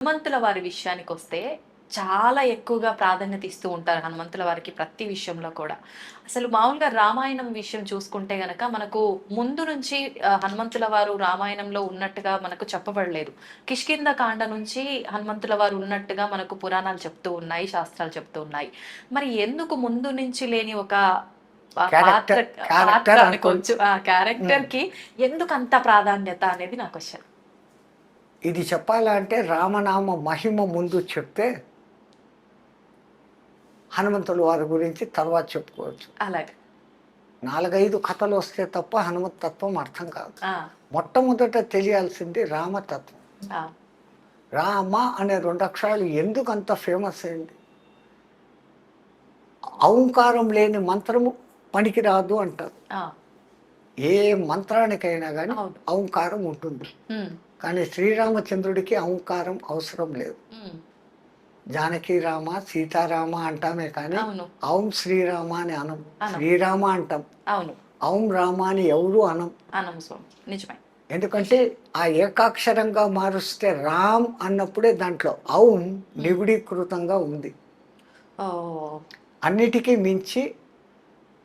హనుమంతుల వారి విషయానికొస్తే చాలా ఎక్కువగా ప్రాధాన్యత ఇస్తూ ఉంటారు హనుమంతుల వారికి ప్రతి విషయంలో కూడా. అసలు మామూలుగా రామాయణం విషయం చూసుకుంటే గనక మనకు ముందు నుంచి హనుమంతుల వారు రామాయణంలో ఉన్నట్టుగా మనకు చెప్పబడలేదు. కిష్కింధ కాండ నుంచి హనుమంతుల వారు ఉన్నట్టుగా మనకు పురాణాలు చెప్తూ ఉన్నాయి, శాస్త్రాలు చెప్తూ ఉన్నాయి. మరి ఎందుకు ముందు నుంచి లేని ఒక పాత్ర క్యారెక్టర్ పాత్ర క్యారెక్టర్ అనుకోండి. అనుకోవచ్చు. ఆ క్యారెక్టర్‌కి ఎందుకంత ప్రాధాన్యత అనేది నా క్వెషన్. ఇది చెప్పాలంటే రామనామ మహిమ ముందు చెప్తే హనుమంతుల వారి గురించి తర్వాత చెప్పుకోవచ్చు. అలాగే. 4, 5 కథలు వస్తే తప్ప హనుమత్ తత్వం అర్థం కాదు. ఆ! మొట్టమొదట తెలియాల్సింది రామతత్వం. ఆ! రామ అనే 2 అక్షరాలు ఎందుకు అంత ఫేమస్ అయింది? ఔంకారం లేని మంత్రము పనికిరాదు అంటారు. ఆ! ఏ మంత్రానికైనా కానీ అవును. ఔంకారం ఉంటుంది. హ్మ్. కానీ శ్రీరామచంద్రుడికి ఔంకారం అవసరం లేదు. హ్మ్. జానకి రామ సీతారామ అంటామే కానీ అవును. ఔం శ్రీరామ అని అనం. అనం. శ్రీరామ అంటాం, అవును. ఔం రామ అని ఎవరు అనం. అనము స్వామి. నిజమే. ఎందుకంటే ఆ ఏకాక్షరంగా మారుస్తే రామ్ అన్నప్పుడే దాంట్లో ఔం నిగుడీకృతంగా ఉంది. ఓహ్! అన్నిటికీ మించి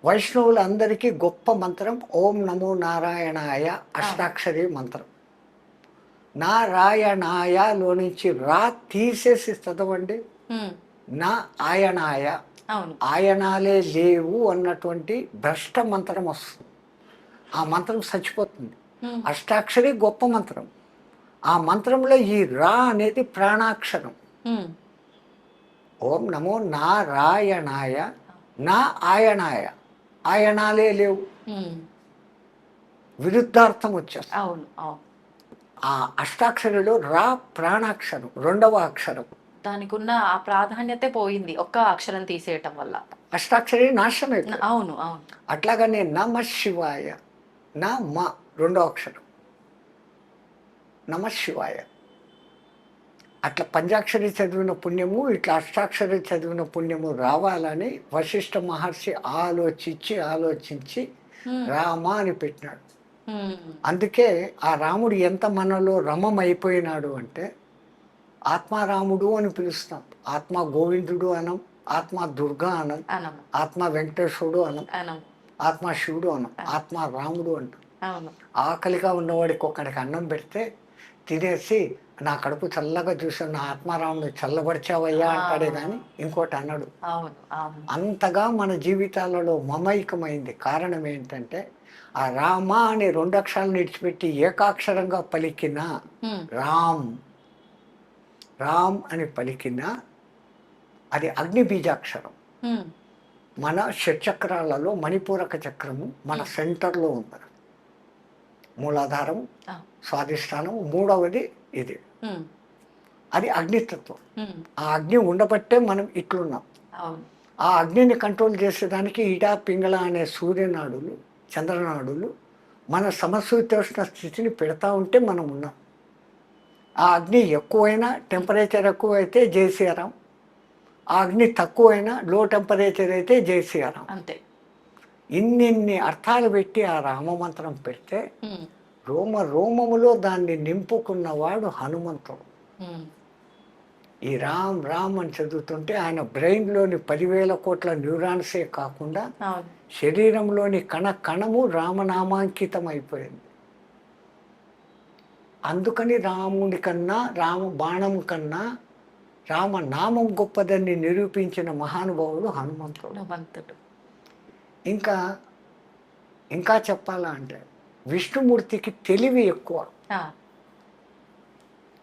వైష్ణవులందరికీ గొప్ప మంత్రం ఓం నమో నారాయణాయ అష్టాక్షరి మంత్రం. నారాయణాయలో నుంచి రా తీసేసి చదవండి. హ్మ్. నా ఆయనాయ, అవును. ఆయనాలే లేవు అన్నటువంటి భ్రష్ట మంత్రం వస్తుంది. ఆ మంత్రం చచ్చిపోతుంది. హ్మ్. అష్టాక్షరి గొప్ప మంత్రం. ఆ మంత్రంలో ఈ రా అనేది ప్రాణాక్షరం. హ్మ్. ఓం నమో నారాయణాయ, నా ఆయనాయ, ఆయనాలే లేవు, హ్మ్. విరుద్ధార్థం వచ్చేస్తుంది. అవును. అవును. ఆ అష్టాక్షరిలో రా ప్రాణాక్షరం, 2వ అక్షరం. దానికున్న ఆ ప్రాధాన్యతే పోయింది. ఒక్క అక్షరం తీసేయటం వల్ల. అష్టాక్షరి నాశనం అయిపోయింది. అవును. అవును. అట్లాగనే నమ శివాయ, నా మ 2వ అక్షరం నమ శివాయ. అట్లా పంచాక్షరి చదివిన పుణ్యము, ఇట్లా అష్టాక్షరి చదివిన పుణ్యము రావాలని వశిష్ఠ మహర్షి ఆలోచించి హ్మ్. రామ అని పెట్టినాడు. హ్మ్. అందుకే ఆ రాముడు ఎంత మనలో రమం అయిపోయినాడు అంటే ఆత్మారాముడు అని పిలుస్తాం. ఆత్మ గోవిందుడు అనం, ఆత్మ దుర్గా అనం, అనము. ఆత్మ వెంకటేశ్వరుడు అనం, అనము. ఆత్మ శివుడు అనం, ఆత్మ రాముడు అంటాం. అవును. ఆకలిగా ఉన్నవాడికి ఒక్కడికి అన్నం పెడితే తినేసి నా కడుపు చల్లగా చూసాను, నా ఆత్మారాముడు చల్లబరిచావయ్యా అంటాడే కానీ ఇంకోటి అన్నాడు. అవును. అవును. అంతగా మన జీవితాలలో మమైకమైంది. కారణం ఏంటంటే ఆ రామ అనే 2 అక్షరాలను విడిచిపెట్టి ఏకాక్షరంగా పలికిన హ్మ్. రామ్, రామ్ అని పలికిన అది అగ్ని బీజాక్షరం. హ్మ్. మన షట్చక్రాలలో మణిపూరక చక్రము మన సెంటర్లో ఉంది. మూలాధారం, ఆ! స్వాధిష్టానం, 3వది ఇది. హ్మ్. అది అగ్నితత్వం. హ్మ్. ఆ అగ్ని ఉండబట్టే మనం ఇట్లున్నాం. అవును. ఆ అగ్నిని కంట్రోల్ చేసేదానికి ఇటా పింగళ అనే సూర్యనాడులు, చంద్రనాడులు మన సమశీతోష్ణ స్థితిని పెడతా ఉంటే మనం ఉన్నాం. ఆ అగ్ని ఎక్కువైనా, టెంపరేచర్ ఎక్కువైతే జై శ్రీరామ్, ఆ అగ్ని తక్కువైనా లో టెంపరేచర్ అయితే జై శ్రీరామ్. అంతే. ఇన్నిన్ని అర్థాలు పెట్టి ఆ రామమంత్రం పెడితే హ్మ్. రోమ రోమములో దాన్ని నింపుకున్నవాడు హనుమంతుడు. హ్మ్. ఈ రామ్ రామ్ అని చదువుతుంటే ఆయన బ్రెయిన్లోని 10,000 కోట్ల న్యూరాన్సే కాకుండా అవును. శరీరంలోని కణ కణము రామనామాంకితం అయిపోయింది. అందుకని రాముడి కన్నా, రామ బాణం కన్నా రామనామం గొప్పదని నిరూపించిన మహానుభావుడు హనుమంతుడు. హనుమంతుడు. ఇంకా ఇంకా చెప్పాలా అంటే విష్ణుమూర్తికి తెలివి ఎక్కువ. ఆ!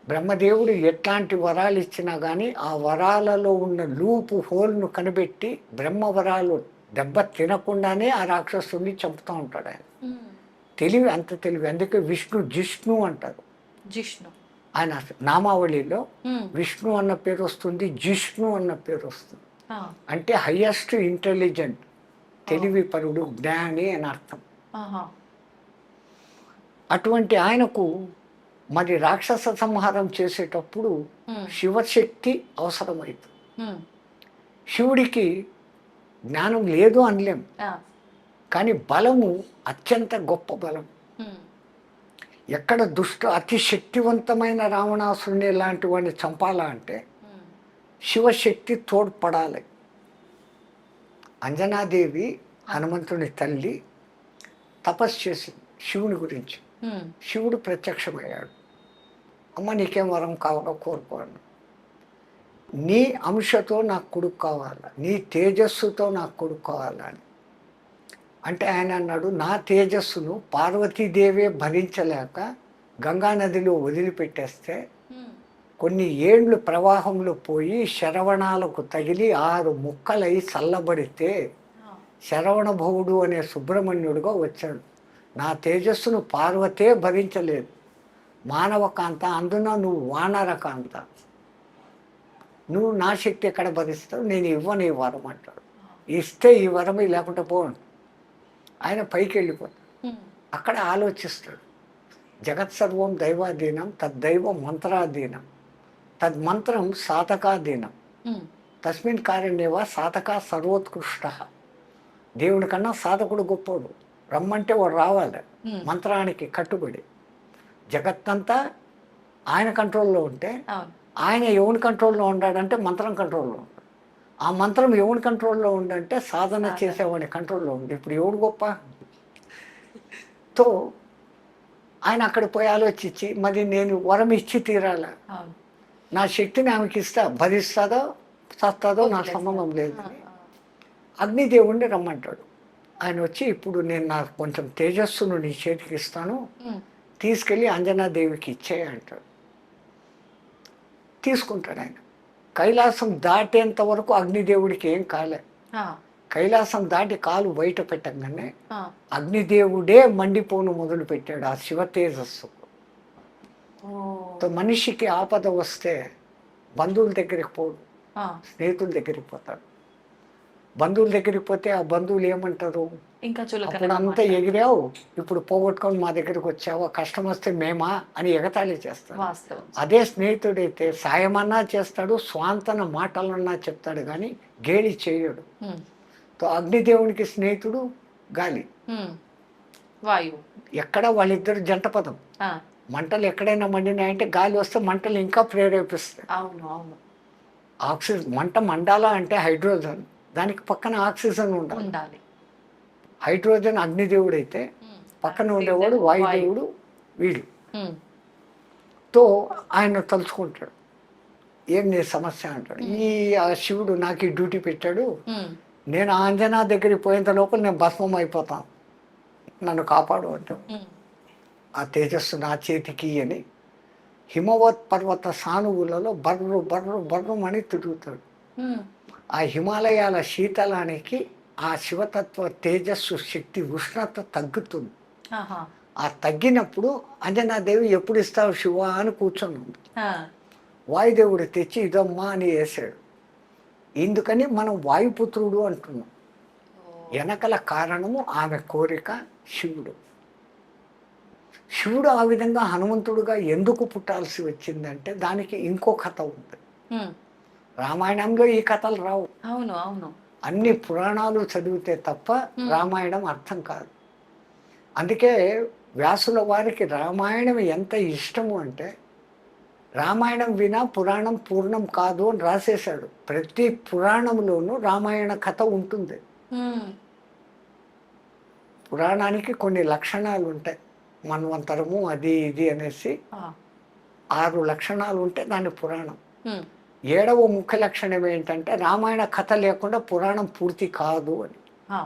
బ్రహ్మదేవుడు ఎట్లాంటి వరాలు ఇచ్చినా కానీ ఆ వరాలలో ఉన్న లూపు హోల్ను కనిపెట్టి బ్రహ్మవరాలు దెబ్బ తినకుండానే ఆ రాక్షసుని చంపుతూ ఉంటాడు ఆయన. హ్మ్. తెలివి అంత తెలివి. అందుకే జిష్ణు అంటారు. జిష్ణు. ఆయన నామావళిలో హ్మ్. విష్ణు అన్న పేరు వస్తుంది, జిష్ణు అన్న పేరు వస్తుంది. ఆ! అంటే హయ్యెస్ట్ ఇంటెలిజెంట్, ఓహ్! తెలివిపరుడు, జ్ఞాని అని అర్థం. ఆహా! అటువంటి ఆయనకు మరి రాక్షస సంహారం చేసేటప్పుడు హ్మ్. శివశక్తి అవసరమైంది. హ్మ్. శివుడికి జ్ఞానం లేదు అనలేం, ఆ! కానీ బలము అత్యంత గొప్ప బలం. హ్మ్. ఎక్కడ అతి శక్తివంతమైన రావణాసురుని లాంటి వాడిని చంపాలా అంటే ఉమ్, శివశక్తి తోడ్పడాలి. అంజనాదేవి హనుమంతుని తల్లి తపస్సు చేసింది శివుని గురించి. ఉమ్, శివుడు ప్రత్యక్షమయ్యాడు. అమ్మ నీకేం వరం కావాలో కోరుకోను, నీ అంశతో నాకు కొడుకు కావాలా, నీ తేజస్సుతో నాకు కొడుకు కావాలా అని. అంటే ఆయన అన్నాడు, నా తేజస్సును పార్వతీదేవే భరించలేక గంగానదిలో వదిలిపెట్టేస్తే ఉమ్, కొన్ని ఏండ్లు ప్రవాహంలో పోయి శరవణాలకు తగిలి 6 ముక్కలై చల్లబడితే ఆ, శరవణభవుడు అనే సుబ్రహ్మణ్యుడుగా వచ్చాడు. నా తేజస్సును పార్వతే భరించలేదు, మానవకాంత, అందున నువ్వు వానరకాంత, నువ్వు నా శక్తి ఎక్కడ భరిస్తావు, నేను ఇవ్వను ఈ వరం అంటాడు. ఇస్తే ఈ వరం, లేకుంటే పోను. ఆయన పైకి వెళ్ళిపోతాడు. ఉమ్, అక్కడ ఆలోచిస్తాడు, జగత్ సర్వం దైవాధీనం, తద్దైవం మంత్రాధీనం, తద్మంత్రం సాధకాధీనం, ఉమ్, తస్మిన్ కారణేవ సాధక సర్వోత్కృష్ట. దేవుడి కన్నా సాధకుడు గొప్పోడు, రమ్మంటే వాడు రావాలి. ఉమ్, మంత్రానికి కట్టుబడి జగత్తంతా ఆయన కంట్రోల్లో ఉంటే, అవును, ఆయన ఎవరి కంట్రోల్లో ఉన్నాడంటే మంత్రం కంట్రోల్లో ఉంటాడు. ఆ మంత్రం ఎవరి కంట్రోల్లో ఉందంటే సాధన చేసేవాడి కంట్రోల్లో ఉంది. ఇప్పుడు ఎవడు గొప్ప? తో ఆయన అక్కడ పోయి ఆలోచించి, మరి నేను వరం ఇచ్చి తీరాల, అవును, నా శక్తిని ఆమెకి ఇస్తా, భరిస్తుందో చస్తుందో నాకు వదిలేస్తాడు. సంబంధం లేదు ఆ, అని ఆ, అగ్నిదేవుణ్ణి రమ్మంటాడు. ఆయన వచ్చి, ఇప్పుడు నేను నాకు కొంచెం తేజస్సును నీ చేతికి ఇస్తాను, ఉమ్, తీసుకెళ్ళి అంజనాదేవికి ఇచ్చేయి అంటాడు. తీసుకుంటాడు ఆయన. కైలాసం దాటేంత వరకు అగ్నిదేవుడికి ఏం కాలే. ఆ, కైలాసం దాటి కాలు బయట పెట్టగానే ఆ, అగ్నిదేవుడే మండిపోను మొదలు పెట్టాడు ఆ శివ తేజస్సు. ఓ, మనిషికి ఆపద వస్తే బంధువుల దగ్గరికి పోడు, ఆ, స్నేహితుల దగ్గరికి పోతాడు. బంధువుల దగ్గరికి పోతే ఆ బంధువులు ఏమంటారు, ఇంకా అప్పుడు చులకనగా అంతా మాట్లాడు. ఎగిరావు, ఇప్పుడు పోగొట్టుకొని మా దగ్గరికి వచ్చావా, కష్టం వస్తే మేమా అని ఎగతాళి చేస్తాడు. వాస్తవం. అదే స్నేహితుడైతే సాయమన్నా చేస్తాడు, స్వాంతన మాటలన్నా చెప్తాడు, కానీ గేలి చేయడు. ఉమ్, తో అగ్నిదేవునికి స్నేహితుడు గాలి. ఉమ్, వాయువు. ఎక్కడ వాళ్ళిద్దరు జంట పదం. ఆ, మంటలు ఎక్కడైనా మండినాయంటే గాలి వస్తే మంటలు ఇంకా ప్రేరేపిస్తాయి. అవును, అవును, ఆక్సిజన్, మంట మండాలా అంటే హైడ్రోజన్, దానికి పక్కన ఆక్సిజన్ ఉండాలి. ఉండాలి. హైడ్రోజన్ అగ్నిదేవుడైతే ఉమ్, పక్కన ఉండేవాడు వాయుదేవుడు వీడు. ఉమ్, తో ఆయన తలుచుకుంటాడు, ఏం నీ సమస్య అంటాడు. ఆ శివుడు నాకు ఈ డ్యూటీ పెట్టాడు, ఉమ్, నేను ఆంజనా దగ్గరికి పోయేంత లోపల నేను భస్మం అయిపోతాను, నన్ను కాపాడు అంటాడు. ఉమ్, ఆ తేజస్సు నా చేతికి అని హిమవత్ పర్వత సానువులలో బర్రు బర్రు బర్రు అని తిరుగుతాడు. ఉమ్, ఆ హిమాలయాల శీతలానికి ఆ శివతత్వ తేజస్సు శక్తి ఉష్ణత తగ్గుతుంది. ఆహా, ఆ తగ్గినప్పుడు అంజనాదేవి ఎప్పుడు ఇస్తావు శివ అని కూర్చొని ఉంది. ఆ, వాయుదేవుడు తెచ్చి ఇదమ్మా అని వేసాడు. ఇందుకని మనం వాయుపుత్రుడు అంటున్నాం. వెనకల కారణము ఆమె కోరిక శివుడు. శివుడు ఆ విధంగా హనుమంతుడుగా ఎందుకు పుట్టాల్సి వచ్చిందంటే దానికి ఇంకో కథ ఉంది. ఉమ్, రామాయణంలో ఈ కథలు రావు. అవును, అవును, అన్ని పురాణాలు చదివితే తప్ప రామాయణం అర్థం కాదు. అందుకే వ్యాసుల వారికి రామాయణం ఎంత ఇష్టము అంటే, రామాయణం వినా పురాణం పూర్ణం కాదు అని రాసేశాడు. ప్రతి పురాణంలోనూ రామాయణ కథ ఉంటుంది. ఉమ్, పురాణానికి కొన్ని లక్షణాలు ఉంటాయి, మన్వంతరము అది ఇది అనేసి ఆ, 6 లక్షణాలు ఉంటే దాని పురాణం. ఉమ్, 7వ ముఖ్య లక్షణం ఏంటంటే రామాయణ కథ లేకుండా పురాణం పూర్తి కాదు అని. ఆ,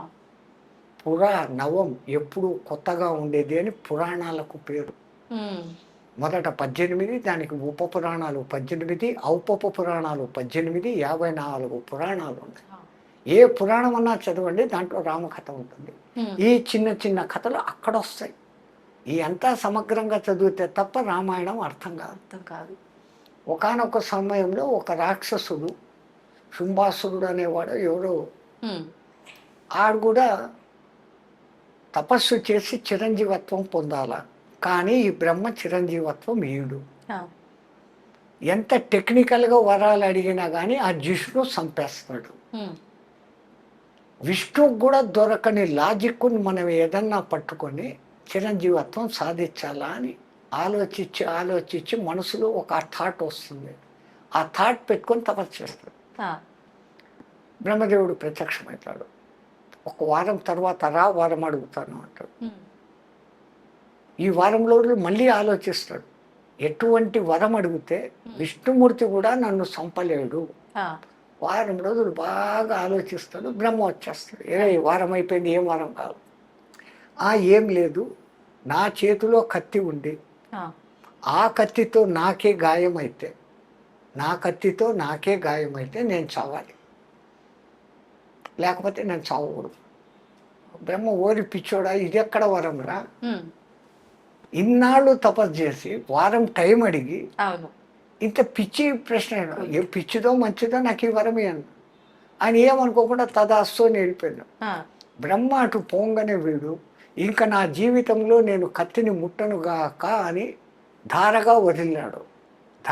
నవం ఎప్పుడు కొత్తగా ఉండేది అని పురాణాలకు పేరు. ఉమ్, మొదట 18, దానికి ఉప పురాణాలు 18, ఔపప పురాణాలు 18, 54 పురాణాలు ఉన్నాయి. ఆ, ఏ పురాణం అన్నా చదవండి, దాంట్లో రామకథ ఉంటుంది. ఉమ్, ఈ చిన్న చిన్న కథలు అక్కడ వస్తాయి. ఈ అంతా సమగ్రంగా చదివితే తప్ప రామాయణం అర్థం కాదు. అర్థం కాదు. ఒకానొక సమయంలో ఒక రాక్షసుడు, శుంభాసురుడు అనేవాడు ఎవరో, ఉమ్, ఆడు కూడా తపస్సు చేసి చిరంజీవత్వం పొందాల, కానీ ఈ బ్రహ్మ చిరంజీవత్వం ఈడు. ఆ, ఎంత టెక్నికల్గా వరాలు అడిగినా కానీ ఆ జిష్ణు చంపేస్తాడు. ఉమ్, విష్ణుకు కూడా దొరకని లాజిక్ని మనం ఏదన్నా పట్టుకొని చిరంజీవత్వం సాధించాలా అని ఆలోచించి ఆలోచించి మనసులో ఒక థాట్ వస్తుంది. ఆ థాట్ పెట్టుకొని తపస్సు చేస్తాడు. ఆ, బ్రహ్మదేవుడు ప్రత్యక్షమవుతాడు. ఒక వారం తర్వాత రా, వారం అడుగుతాను అంటాడు. ఉమ్, ఈ వారం రోజులు మళ్ళీ ఆలోచిస్తాడు. ఎటువంటి వరం అడిగితే విష్ణుమూర్తి కూడా నన్ను చంపలేడు. ఆ, వారం రోజులు బాగా ఆలోచిస్తాడు. బ్రహ్మ వచ్చేస్తాడు. ఈ వారం అయిపోయింది, ఏం వారం కాదు. ఏం లేదు, నా చేతిలో కత్తి ఉంది, ఆ, ఆ కత్తితో నాకే గాయమైతే, నా కత్తితో నాకే గాయమైతే నేను చావాలి, లేకపోతే నేను చావకూడదు. బ్రహ్మ ఓరి పిచ్చోడా, ఇది ఎక్కడ వరం రా, ఉమ్, ఇన్నాళ్ళు తపస్సు చేసి వారం టైం అడిగి అవును. ఇంత పిచ్చి ప్రశ్న ఏ పిచ్చిదో మంచిదో నాకు ఈ వరం ఇయ్యను ఆయన ఏమనుకోకుండా తదాస్తు అని వెళ్ళిపోయాడు. ఆ, బ్రహ్మ అటు పోంగానే వీడు ఇంకా నా జీవితంలో నేను కత్తిని ముట్టనుగాక అని ధారగా వదిలినాడు.